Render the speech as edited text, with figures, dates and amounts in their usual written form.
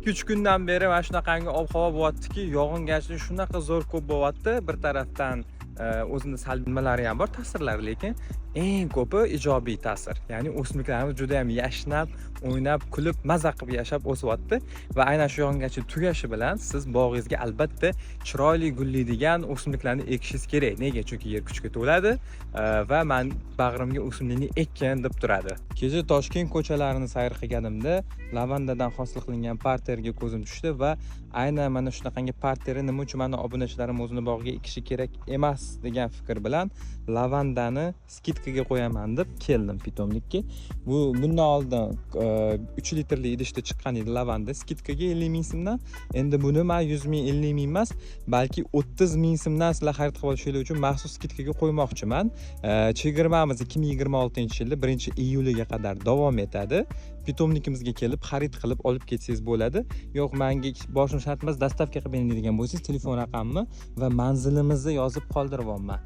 2-3 kundan beri mana shunaqangi ob-havo bo'lyaptiki, yog'ingarchilik shunaqa zo'r ko'p bo'lyapti. Bir tarafdan o'zini salbiy nimalari ham bor, ta'sirlari, lekin eng ko'pi ijobiy ta'sir. Ya'ni o'simliklarimiz juda ham yashnab, o'ynab, kulib, maza qilib yashab o'syapti va aynan shu yog'ingarchilik tugashi bilan siz bog'ingizga albatta chiroyli gullaydigan o'simliklarni ekishingiz kerak. Nega? Chunki yer kuchga to'ladi va men bag'rimga o'simlikni ekkan deb turadi. Kecha Toshkent ko'chalarini sayr qilganimda lavandadan hosil qilingan parterga ko'zim tushdi va aynan mana shunaqangi parterni nima uchun meni obunachilarim o'zini bog'iga ekishi kerak emas degan fikr bilan lavandani skidkaga qo'yaman deb keldim pitomnikka. Bundan oldin 3 litrli idishda chiqqan edi lavanda skidkaga 50 ming so'mdan. Endi buni men 100 ming, 50 ming emas, balki 30 ming so'mdan sizlar xarid qilib olishinglar uchun maxsus skidkaga qo'ymoqchiman. Chegirmamiz 2026-yilda 1-iyuliga qadar davom etadi. Pitomnikimizga kelib xarid qilib olib ketsangiz bo'ladi. Yo'q, menga boshim shart emas, dastavka qilib bering degan bo'lsangiz, telefon raqamimni va manzilimizni yozib qoldirib olman.